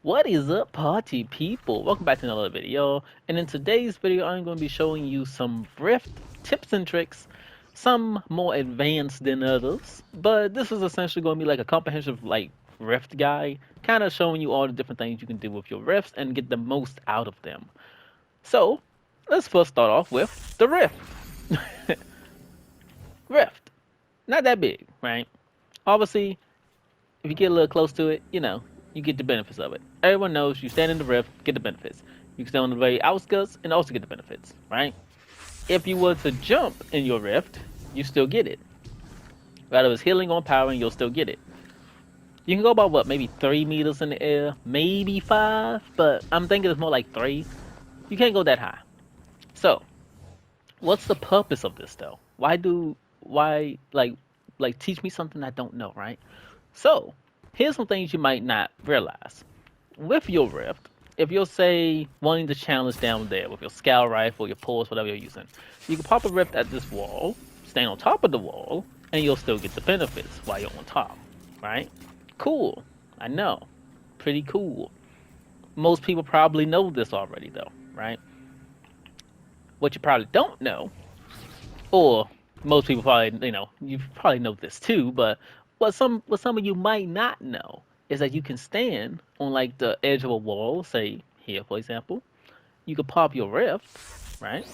What is up, party people? Welcome back to another video. And in today's video, I'm going to be showing you some Rift tips and tricks, some more advanced than others. But this is essentially going to be like a comprehensive Rift guide, kind of showing you all the different things you can do with your Rifts and get the most out of them. So let's first start off with the Rift. Rift, not that big, right? Obviously, if you get a little close to it, you get the benefits of it. Everyone knows you stand in the rift, get the benefits. You can stand on the very outskirts and also get the benefits, right? If you were to jump in your rift, you still get it. Whether it's healing or powering, you'll still get it. You can go about what, maybe 3 meters in the air, maybe 5, but I'm thinking it's more like 3. You can't go that high. So, what's the purpose of this though? Why teach me something I don't know, right? So, here's some things you might not realize. With your rift, if you're say wanting to challenge down there with your scout rifle, your pulse, whatever you're using, you can pop a rift at this wall, stand on top of the wall, and you'll still get the benefits while you're on top, right? Cool. I know. Pretty cool. Most people probably know this already though, right? What you probably don't know, or most people probably, you probably know this too, but what some of you might not know is that you can stand on like the edge of a wall, say here for example. You can pop your rift, right?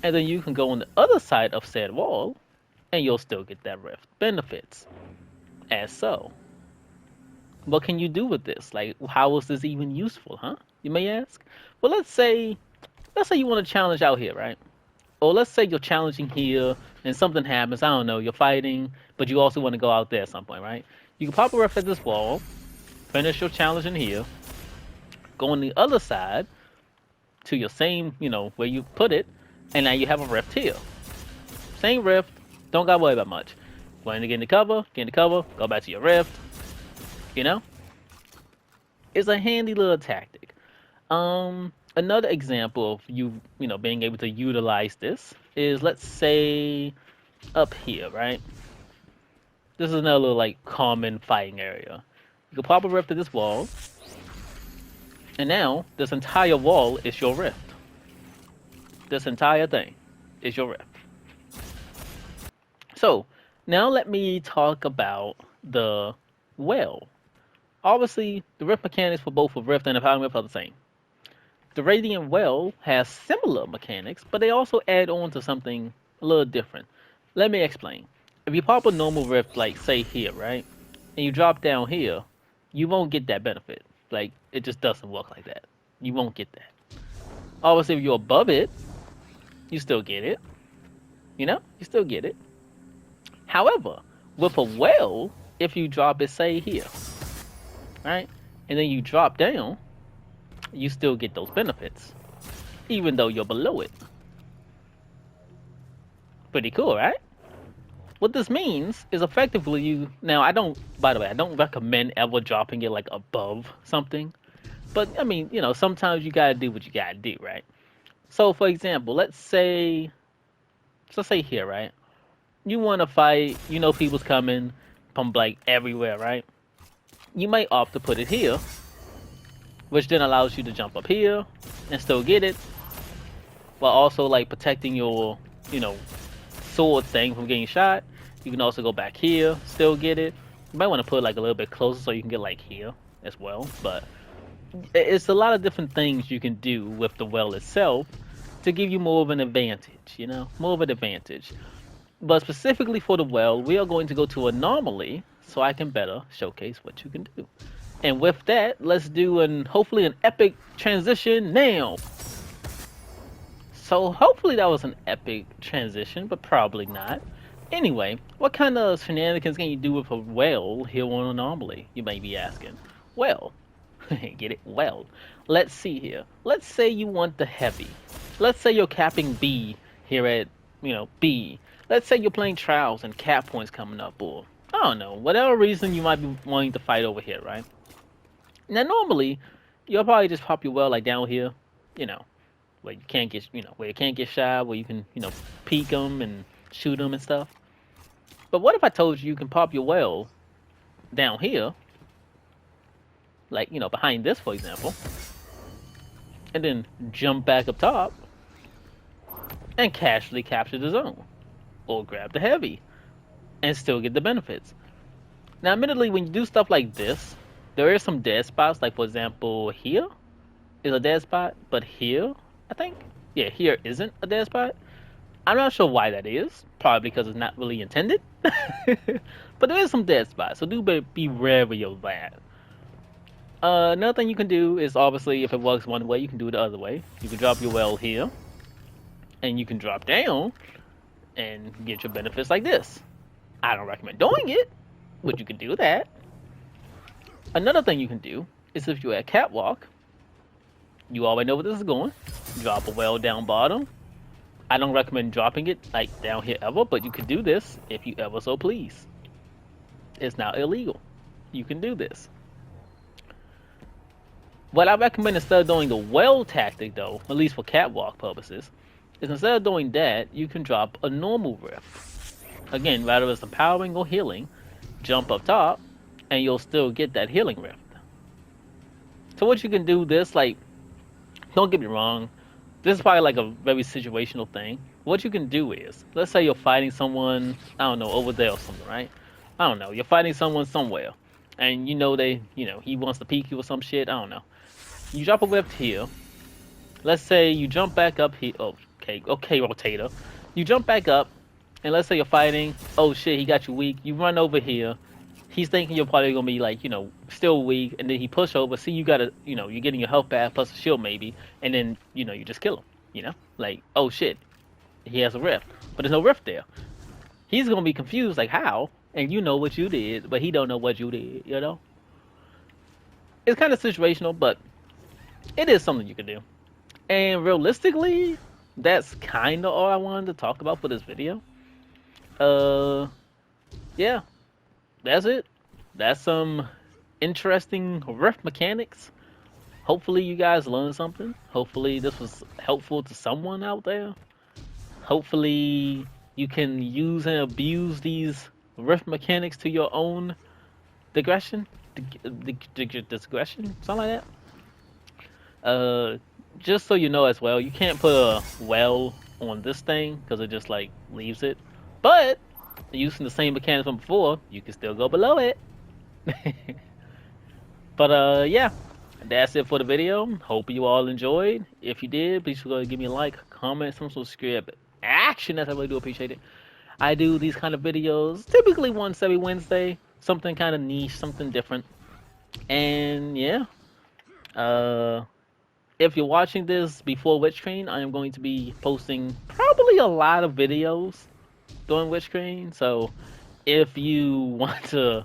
And then you can go on the other side of said wall, and you'll still get that rift benefits. As so, what can you do with this? Like, how is this even useful, huh? You may ask. Well, let's say you want to challenge out here, right? Or let's say you're challenging here and something happens. I don't know, you're fighting, but you also want to go out there at some point, right? You can pop a rift at this wall, finish your challenge in here, go on the other side to your same, where you put it, and now you have a rift here. Same rift, don't gotta worry about much. Want to get in the cover, go back to your rift, you know? It's a handy little tactic. Another example of being able to utilize this is, let's say, up here, right? This is another little like common fighting area. You can pop a rift to this wall, and now this entire wall is your rift. This entire thing is your rift. So now let me talk about the well. Obviously, the rift mechanics for both a rift and a powering rift are the same. The radiant well has similar mechanics, but they also add on to something a little different. Let me explain. If you pop a normal rift, like say here, right, and you drop down here, you won't get that benefit. Like, it just doesn't work like that. You won't get that. Obviously, if you're above it, you still get it. You still get it. However, with a well, if you drop it, say here, right, and then you drop down, you still get those benefits, even though you're below it. Pretty cool, right? What this means is effectively now by the way, I don't recommend ever dropping it like above something. But I mean, sometimes you gotta do what you gotta do, right? So for example, let's say here, right? You wanna fight, people's coming from like everywhere, right? You might opt to put it here, which then allows you to jump up here and still get it, while also like protecting your, sword thing from getting shot. You can also go back here, still get it. You might want to put it like a little bit closer so you can get like here as well. But it's a lot of different things you can do with the well itself to give you more of an advantage, more of an advantage. But specifically for the well, we are going to go to Anomaly so I can better showcase what you can do. And with that, let's do hopefully an epic transition now. So hopefully that was an epic transition, but probably not. Anyway, what kind of shenanigans can you do with a well here on Anomaly? You may be asking. Well, get it? Well, let's see here. Let's say you want the heavy. Let's say you're capping B here at, B. Let's say you're playing trials and cap points coming up, or I don't know, whatever reason you might be wanting to fight over here, right? Now normally, you'll probably just pop your well like down here, you know, where you can't get shot, where you can, peek them and shoot them and stuff. But what if I told you you can pop your well down here, like, you know, behind this, for example, and then jump back up top and casually capture the zone, or grab the heavy and still get the benefits. Now, admittedly, when you do stuff like this, there is some dead spots. Like, for example, here is a dead spot, but here, I think, yeah, here isn't a dead spot. I'm not sure why that is. Probably because it's not really intended. But there is some dead spots, so do be wary of that. Another thing you can do is obviously if it works one way, you can do it the other way. You can drop your well here, and you can drop down and get your benefits like this. I don't recommend doing it, but you can do that. Another thing you can do is if you're at catwalk, you already know where this is going. Drop a well down bottom. I don't recommend dropping it like down here ever, but you can do this if you ever so please. It's not illegal. You can do this. What I recommend instead of doing the well tactic though, at least for catwalk purposes, is instead of doing that, you can drop a normal rift. Again, rather it's empowering or healing, jump up top, and you'll still get that healing rift. So what you can do this, like, don't get me wrong, this is probably like a very situational thing. What you can do is, let's say you're fighting someone, I don't know, over there or something, right? I don't know, you're fighting someone somewhere, and you know he wants to peek you or some shit, I don't know. You drop a rift here. Let's say you jump back up here. Oh, okay, rotator. You jump back up, and let's say you're fighting. Oh shit, he got you weak. You run over here. He's thinking you're probably gonna be like, still weak, and then he push over. See, you gotta, you're getting your health back plus a shield maybe, and then you just kill him. Like, oh shit, he has a rift, but there's no rift there. He's gonna be confused, like how, and you know what you did, but he don't know what you did. It's kind of situational, but it is something you can do. And realistically, that's kind of all I wanted to talk about for this video. Yeah, that's it. That's some interesting rift mechanics. Hopefully you guys learned something. Hopefully this was helpful to someone out there. Hopefully you can use and abuse these rift mechanics to your own digression. Digression? Something like that. Just so you know as well, you can't put a well on this thing because it just like leaves it. But using the same mechanics from before, you can still go below it. But yeah, that's it for the video. Hope you all enjoyed. If you did, please go give me a like, comment, some subscribe. Action, as I really do appreciate it. I do these kind of videos typically once every Wednesday, something kind of niche, something different. And yeah, if you're watching this before Witch Train, I am going to be posting probably a lot of videos during Witch Train. So if you want to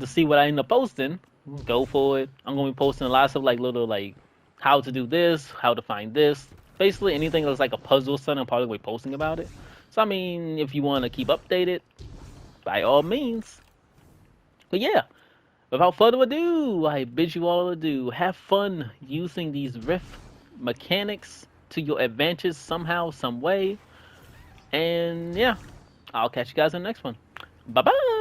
see what I end up posting, go for it. I'm going to be posting lots of like little like how to do this, how to find this. Basically anything that's like a puzzle set, I'm probably going to be posting about it. So I mean, if you want to keep updated, by all means. But yeah. Without further ado, I bid you all adieu. Have fun using these rift mechanics to your advantage somehow, some way. And yeah, I'll catch you guys in the next one. Bye-bye!